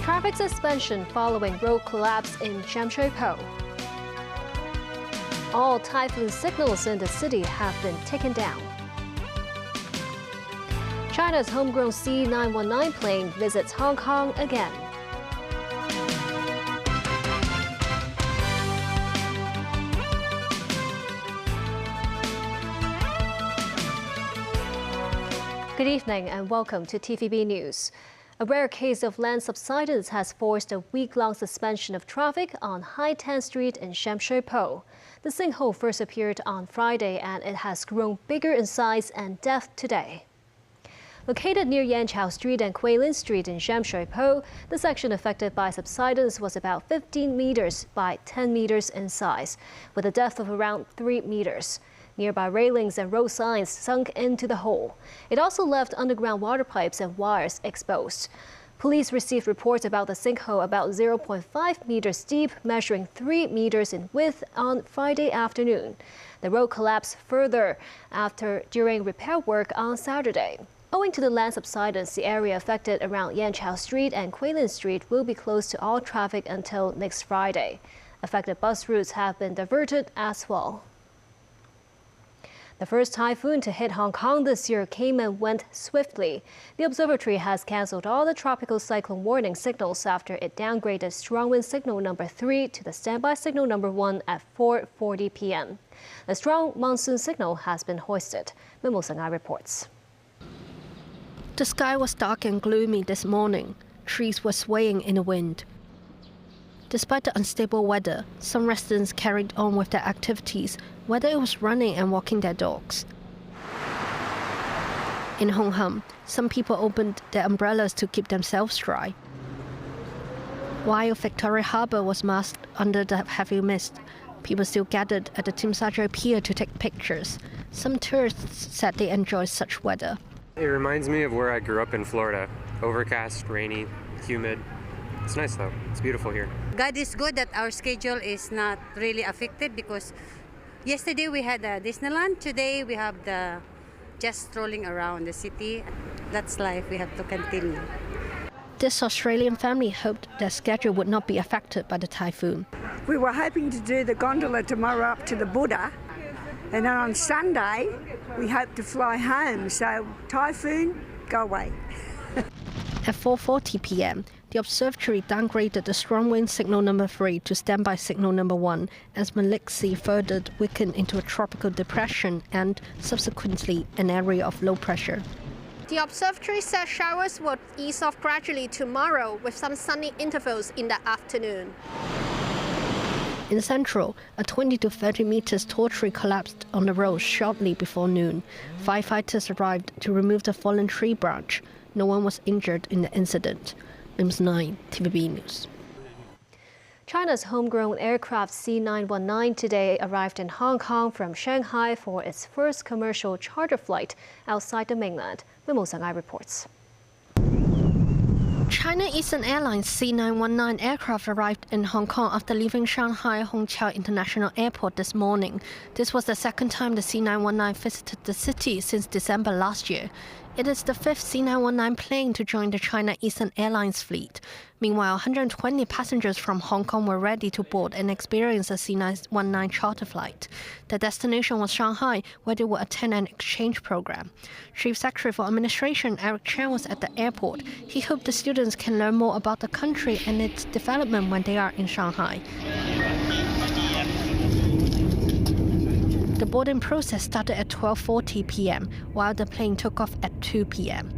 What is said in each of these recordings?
Traffic suspension following road collapse in Shamshui-po. All typhoon signals in the city have been taken down. China's homegrown C919 plane visits Hong Kong again. Good evening and welcome to TVB News. A rare case of land subsidence has forced a week-long suspension of traffic on Hai Tan Street in Shamshui-po. The sinkhole first appeared on Friday and it has grown bigger in size and depth today. Located near Yanqiao Street and Guilin Street in Shamshui-po, the section affected by subsidence was about 15 meters by 10 meters in size, with a depth of around 3 meters. Nearby railings and road signs sunk into the hole. It also left underground water pipes and wires exposed. Police received reports about the sinkhole about 0.5 meters deep, measuring 3 meters in width on Friday afternoon. The road collapsed further during repair work on Saturday. Owing to the land subsidence, the area affected around Yanqiao Street and Guilin Street will be closed to all traffic until next Friday. Affected bus routes have been diverted as well. The first typhoon to hit Hong Kong this year came and went swiftly. The observatory has cancelled all the tropical cyclone warning signals after it downgraded strong wind signal number 3 to the standby signal number 1 at 4:40 p.m. The strong monsoon signal has been hoisted. Mimo Sangai reports. The sky was dark and gloomy this morning. Trees were swaying in the wind. Despite the unstable weather, some residents carried on with their activities, whether it was running and walking their dogs. In Hong Kong, some people opened their umbrellas to keep themselves dry. While Victoria Harbour was masked under the heavy mist, people still gathered at the Tsim Sha Tsui Pier to take pictures. Some tourists said they enjoyed such weather. It reminds me of where I grew up in Florida. Overcast, rainy, humid. It's nice though. It's beautiful here. God is good that our schedule is not really affected because yesterday we had Disneyland. Today we have just strolling around the city. That's life. We have to continue. This Australian family hoped their schedule would not be affected by the typhoon. We were hoping to do the gondola tomorrow up to the Buddha. And then on Sunday, we hope to fly home. So typhoon, go away. At 4:40 p.m., the observatory downgraded the strong wind signal number 3 to standby signal number 1 as Maliksi further weakened into a tropical depression and, subsequently, an area of low pressure. The observatory said showers will ease off gradually tomorrow with some sunny intervals in the afternoon. In Central, a 20 to 30 meters tall tree collapsed on the road shortly before noon. Firefighters arrived to remove the fallen tree branch. No one was injured in the incident. News 9, TVB News. China's homegrown aircraft C919 today arrived in Hong Kong from Shanghai for its first commercial charter flight outside the mainland. Mimo Sangai reports. China Eastern Airlines C919 aircraft arrived in Hong Kong after leaving Shanghai Hongqiao International Airport this morning. This was the second time the C919 visited the city since December last year. It is the fifth C919 plane to join the China Eastern Airlines fleet. Meanwhile, 120 passengers from Hong Kong were ready to board and experience a C919 charter flight. The destination was Shanghai, where they will attend an exchange program. Chief Secretary for Administration Eric Chen was at the airport. He hoped the students can learn more about the country and its development when they are in Shanghai. The boarding process started at 12:40 p.m., while the plane took off at 2 p.m.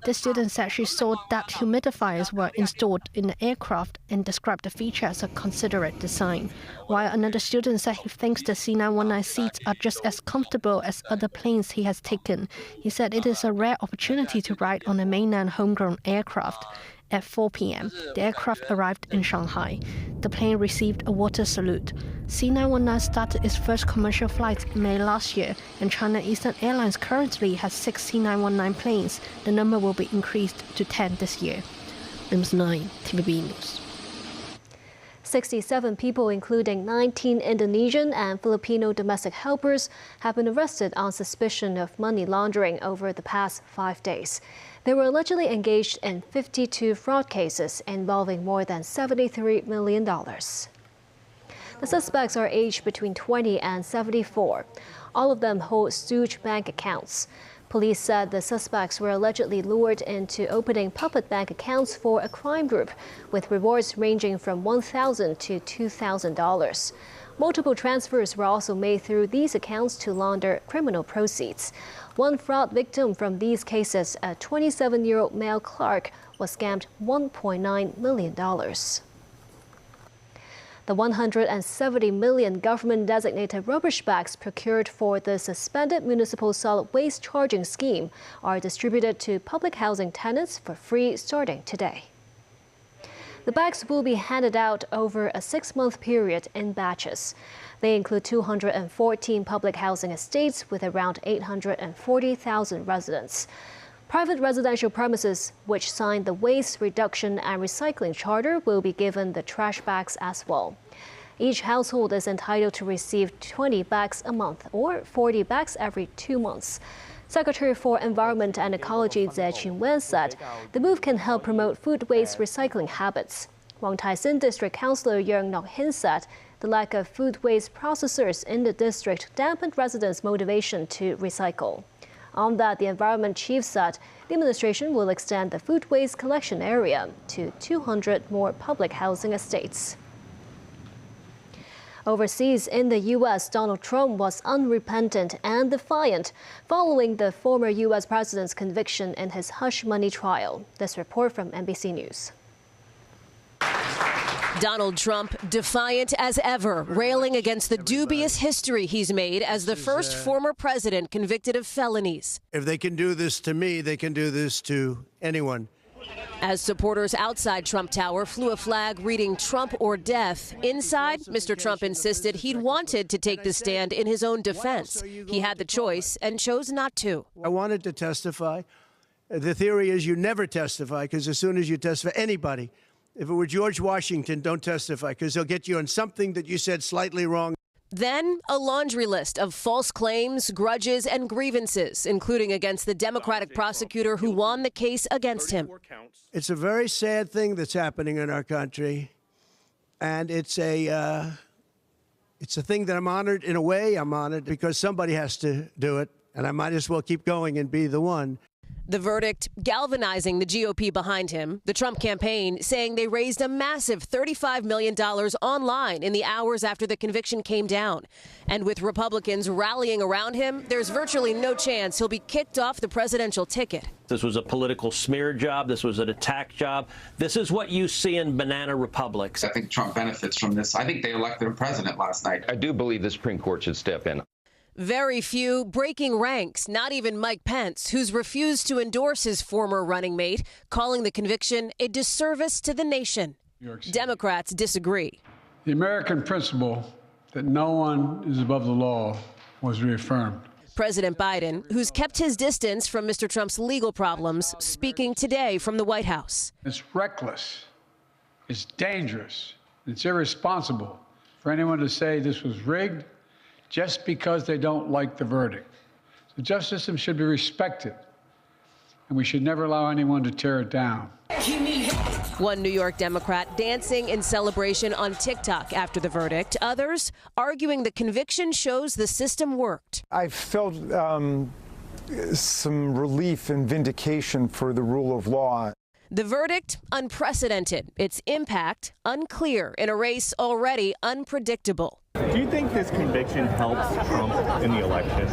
The student said she saw that humidifiers were installed in the aircraft and described the feature as a considerate design, while another student said he thinks the C919 seats are just as comfortable as other planes he has taken. He said it is a rare opportunity to ride on a mainland homegrown aircraft. At 4 p.m., the aircraft arrived in Shanghai. The plane received a water salute. C919 started its first commercial flight in May last year, and China Eastern Airlines currently has 6 C919 planes. The number will be increased to 10 this year. News 9, TVB News. 67 people, including 19 Indonesian and Filipino domestic helpers, have been arrested on suspicion of money laundering over the past 5 days. They were allegedly engaged in 52 fraud cases involving more than $73 million. The suspects are aged between 20 and 74. All of them hold stooge bank accounts. Police said the suspects were allegedly lured into opening puppet bank accounts for a crime group, with rewards ranging from $1,000 to $2,000. Multiple transfers were also made through these accounts to launder criminal proceeds. One fraud victim from these cases, a 27-year-old male clerk, was scammed $1.9 million. The 170 million government-designated rubbish bags procured for the suspended municipal solid waste charging scheme are distributed to public housing tenants for free starting today. The bags will be handed out over a 6-month period in batches. They include 214 public housing estates with around 840,000 residents. Private residential premises which signed the Waste Reduction and Recycling Charter will be given the trash bags as well. Each household is entitled to receive 20 bags a month or 40 bags every 2 months. Secretary for Environment and Ecology Zhe Qinwen said the move can help promote food waste recycling habits. Wang Tai-sin District Councillor Yang Nok-hin said the lack of food waste processors in the district dampened residents' motivation to recycle. On that, the Environment Chief said the administration will extend the food waste collection area to 200 more public housing estates. Overseas in the U.S., Donald Trump was unrepentant and defiant following the former U.S. president's conviction in his hush money trial. This report from NBC News. Donald Trump, defiant as ever, railing against the dubious history he's made as the first former president convicted of felonies. If they can do this to me, they can do this to anyone. As supporters outside Trump Tower flew a flag reading Trump or death, inside, Mr. Trump insisted he'd wanted to take the stand in his own defense. He had the choice and chose not to. I wanted to testify. The theory is you never testify, because as soon as you testify, anybody, if it were George Washington, don't testify, because they'll get you on something that you said slightly wrong. Then a laundry list of false claims, grudges, and grievances, including against the Democratic prosecutor who won the case against him. It's a very sad thing that's happening in our country, and it's a thing that I'm honored. In a way, I'm honored because somebody has to do it, and I might as well keep going and be the one. The verdict galvanizing the GOP behind him, the Trump campaign saying they raised a massive $35 million online in the hours after the conviction came down. And with Republicans rallying around him, there's virtually no chance he'll be kicked off the presidential ticket. This was a political smear job. This was an attack job. This is what you see in banana republics. I think Trump benefits from this. I think they elected him president last night. I do believe the Supreme Court should step in. Very few breaking ranks, not even Mike Pence, who's refused to endorse his former running mate, calling the conviction a disservice to the nation. Democrats disagree. The American principle that no one is above the law was reaffirmed. President Biden, who's kept his distance from Mr. Trump's legal problems, speaking today from the White House. It's reckless, it's dangerous, it's irresponsible for anyone to say this was rigged just because they don't like the verdict. The justice system should be respected, and we should never allow anyone to tear it down. One New York Democrat dancing in celebration on TikTok after the verdict. Others arguing the conviction shows the system worked. I felt some relief and vindication for the rule of law. The verdict, unprecedented. Its impact, unclear in a race already unpredictable. Do you think this conviction helps Trump in the election?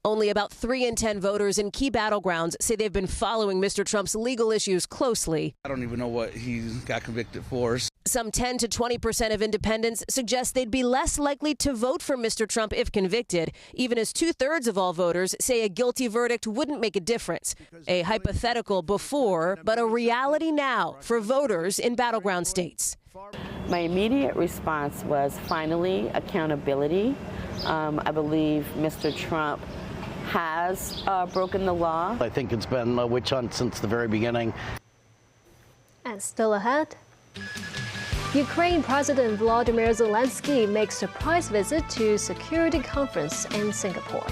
Only about 3 in 10 voters in key battlegrounds say they've been following Mr. Trump's legal issues closely. I don't even know what he got convicted for. Some 10 to 20% of independents suggest they'd be less likely to vote for Mr. Trump if convicted, even as 2/3 of all voters say a guilty verdict wouldn't make a difference. A hypothetical before, but a reality now for voters in battleground states. My immediate response was finally accountability. I believe Mr. Trump has broken the law. I think it's been a witch hunt since the very beginning. And still ahead, Ukraine President Volodymyr Zelensky makes a surprise visit to security conference in Singapore.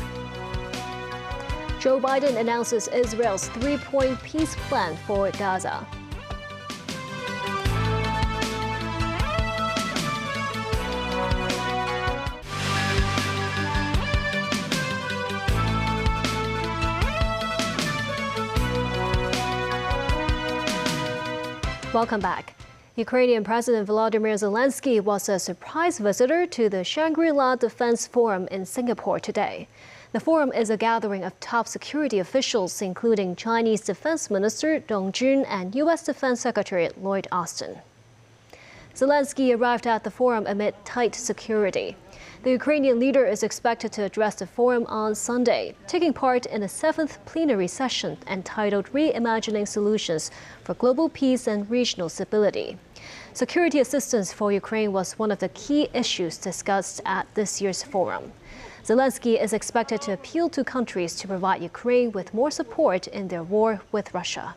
Joe Biden announces Israel's three-point peace plan for Gaza. Welcome back. Ukrainian President Volodymyr Zelensky was a surprise visitor to the Shangri-La Defense Forum in Singapore today. The forum is a gathering of top security officials, including Chinese Defense Minister Dong Jun and U.S. Defense Secretary Lloyd Austin. Zelensky arrived at the forum amid tight security. The Ukrainian leader is expected to address the forum on Sunday, taking part in the 7th plenary session entitled Reimagining Solutions for Global Peace and Regional Stability. Security assistance for Ukraine was one of the key issues discussed at this year's forum. Zelensky is expected to appeal to countries to provide Ukraine with more support in their war with Russia.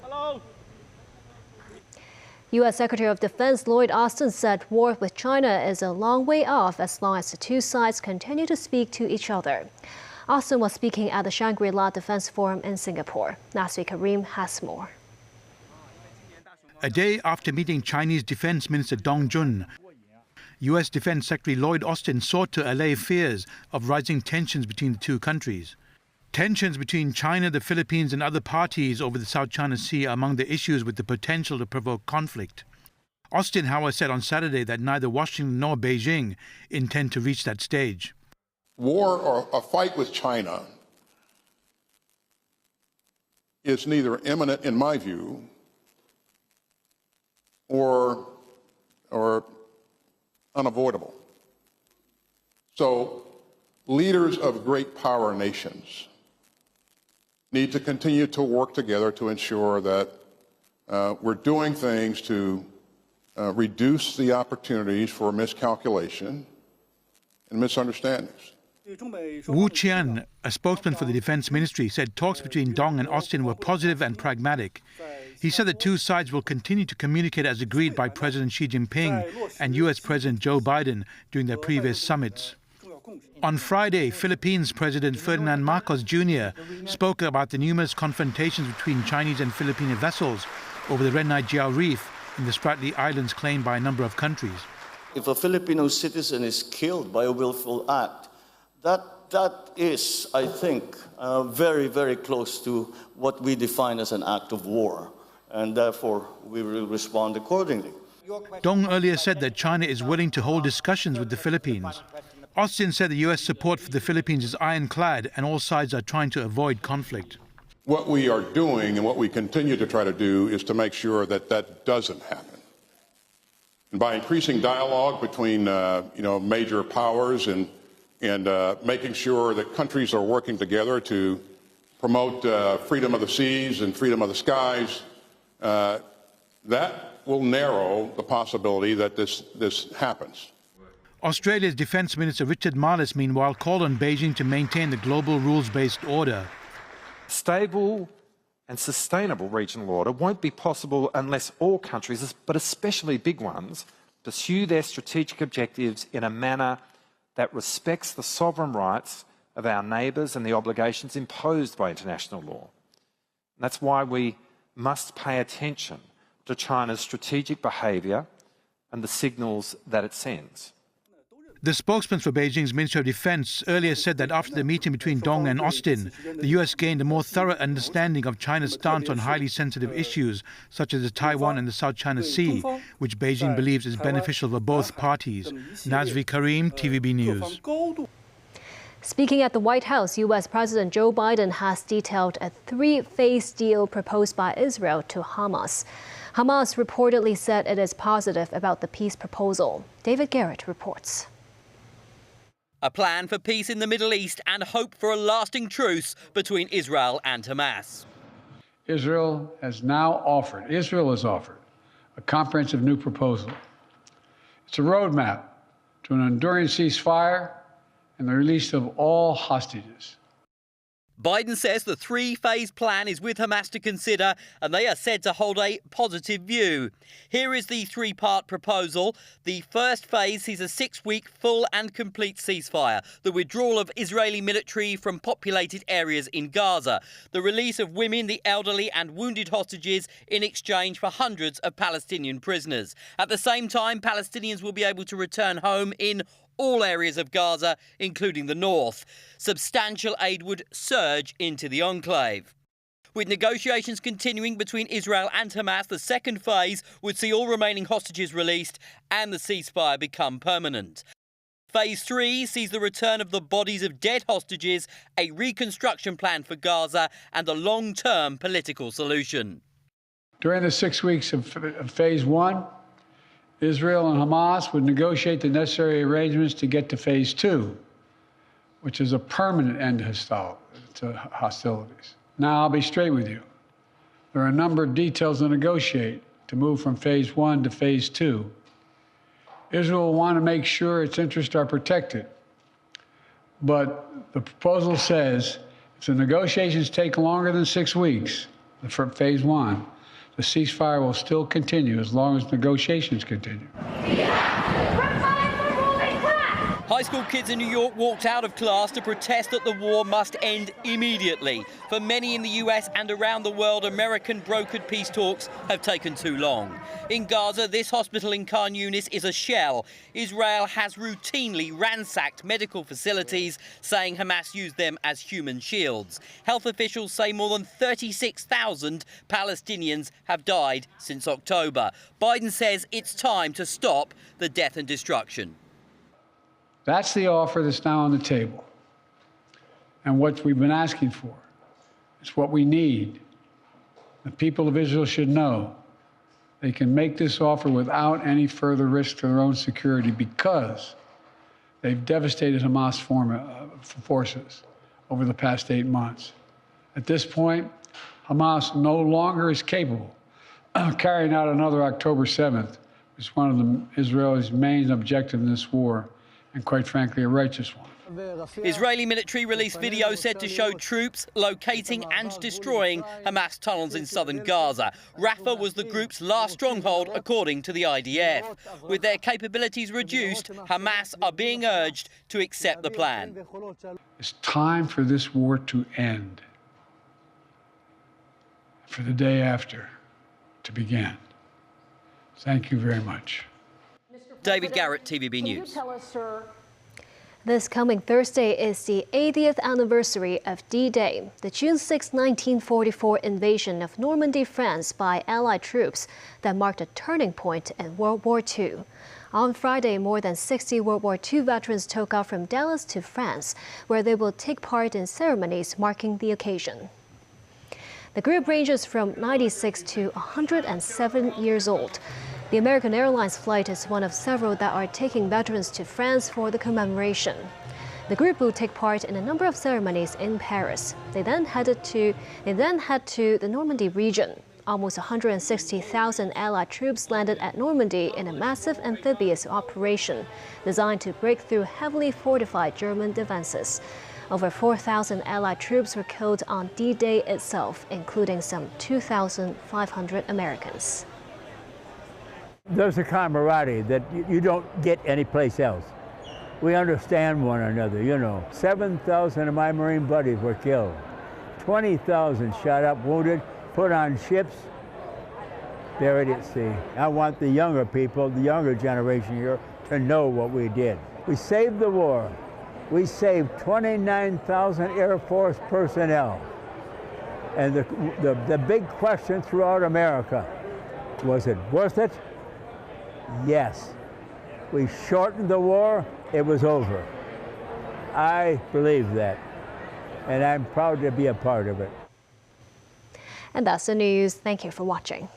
U.S. Secretary of Defense Lloyd Austin said war with China is a long way off as long as the two sides continue to speak to each other. Austin was speaking at the Shangri-La Defense Forum in Singapore. Nasri Karim has more. A day after meeting Chinese Defense Minister Dong Jun, U.S. Defense Secretary Lloyd Austin sought to allay fears of rising tensions between the two countries. Tensions between China, the Philippines and other parties over the South China Sea are among the issues with the potential to provoke conflict. Austin, however, said on Saturday that neither Washington nor Beijing intend to reach that stage. War or a fight with China is neither imminent, in my view, or unavoidable. So leaders of great power nations need to continue to work together to ensure that we're doing things to reduce the opportunities for miscalculation and misunderstandings. Wu Qian, a spokesman for the Defense Ministry, said talks between Dong and Austin were positive and pragmatic. He said the two sides will continue to communicate as agreed by President Xi Jinping and U.S. President Joe Biden during their previous summits. On Friday, Philippines President Ferdinand Marcos Jr. spoke about the numerous confrontations between Chinese and Filipino vessels over the Renai Jiao Reef in the Spratly Islands claimed by a number of countries. If a Filipino citizen is killed by a willful act, that is, I think, very, very close to what we define as an act of war, and therefore we will respond accordingly. Dong earlier said that China is willing to hold discussions with the Philippines. Austin said the U.S. support for the Philippines is ironclad and all sides are trying to avoid conflict. What we are doing and what we continue to try to do is to make sure that that doesn't happen. And by increasing dialogue between major powers and making sure that countries are working together to promote freedom of the seas and freedom of the skies, that will narrow the possibility that this happens. Australia's Defence Minister Richard Marles, meanwhile, called on Beijing to maintain the global rules-based order. Stable and sustainable regional order won't be possible unless all countries, but especially big ones, pursue their strategic objectives in a manner that respects the sovereign rights of our neighbours and the obligations imposed by international law. And that's why we must pay attention to China's strategic behaviour and the signals that it sends. The spokesman for Beijing's Ministry of Defense earlier said that after the meeting between Dong and Austin, the U.S. gained a more thorough understanding of China's stance on highly sensitive issues such as the Taiwan and the South China Sea, which Beijing believes is beneficial for both parties. Nasri Karim, TVB News. Speaking at the White House, U.S. President Joe Biden has detailed a three-phase deal proposed by Israel to Hamas. Hamas reportedly said it is positive about the peace proposal. David Garrett reports. A plan for peace in the Middle East and hope for a lasting truce between Israel and Hamas. Israel has offered a comprehensive new proposal. It's a roadmap to an enduring ceasefire and the release of all hostages. Biden says the three-phase plan is with Hamas to consider, and they are said to hold a positive view. Here is the three-part proposal. The first phase sees a 6-week full and complete ceasefire, the withdrawal of Israeli military from populated areas in Gaza, the release of women, the elderly and wounded hostages in exchange for hundreds of Palestinian prisoners. At the same time, Palestinians will be able to return home in all areas of Gaza, including the north. Substantial aid would surge into the enclave. With negotiations continuing between Israel and Hamas, the second phase would see all remaining hostages released and the ceasefire become permanent. Phase 3 sees the return of the bodies of dead hostages, a reconstruction plan for Gaza and a long-term political solution. During the 6 weeks of phase 1, Israel and Hamas would negotiate the necessary arrangements to get to phase 2, which is a permanent end to hostilities. Now, I'll be straight with you. There are a number of details to negotiate to move from phase 1 to phase 2. Israel will want to make sure its interests are protected. But the proposal says if the negotiations take longer than 6 weeks for phase 1, the ceasefire will still continue as long as negotiations continue. High school kids in New York walked out of class to protest that the war must end immediately. For many in the US and around the world, American brokered peace talks have taken too long. In Gaza, this hospital in Khan Yunis is a shell. Israel has routinely ransacked medical facilities, saying Hamas used them as human shields. Health officials say more than 36,000 Palestinians have died since October. Biden says it's time to stop the death and destruction. That's the offer that's now on the table. And what we've been asking for. It's what we need. The people of Israel should know they can make this offer without any further risk to their own security because they've devastated Hamas forces over the past 8 months. At this point, Hamas no longer is capable of carrying out another October 7th, which is one of Israel's main objectives in this war, and quite frankly, a righteous one. Israeli military released video said to show troops locating and destroying Hamas tunnels in southern Gaza. Rafah was the group's last stronghold, according to the IDF. With their capabilities reduced, Hamas are being urged to accept the plan. It's time for this war to end, for the day after to begin. Thank you very much. David Garrett, TVB News. This coming Thursday is the 80th anniversary of D-Day, the June 6, 1944 invasion of Normandy, France by Allied troops that marked a turning point in World War II. On Friday, more than 60 World War II veterans took off from Dallas to France, where they will take part in ceremonies marking the occasion. The group ranges from 96 to 107 years old. The American Airlines flight is one of several that are taking veterans to France for the commemoration. The group will take part in a number of ceremonies in Paris. They then head to the Normandy region. Almost 160,000 Allied troops landed at Normandy in a massive amphibious operation designed to break through heavily fortified German defenses. Over 4,000 Allied troops were killed on D-Day itself, including some 2,500 Americans. There's a camaraderie that you don't get anyplace else. We understand one another, you know. 7,000 of my Marine buddies were killed. 20,000 shot up, wounded, put on ships, buried at sea. I want the younger people, the younger generation here, to know what we did. We saved the war. We saved 29,000 Air Force personnel. And the big question throughout America, was it worth it? Yes. We shortened the war, it was over. I believe that, and I'm proud to be a part of it. And that's the news. Thank you for watching.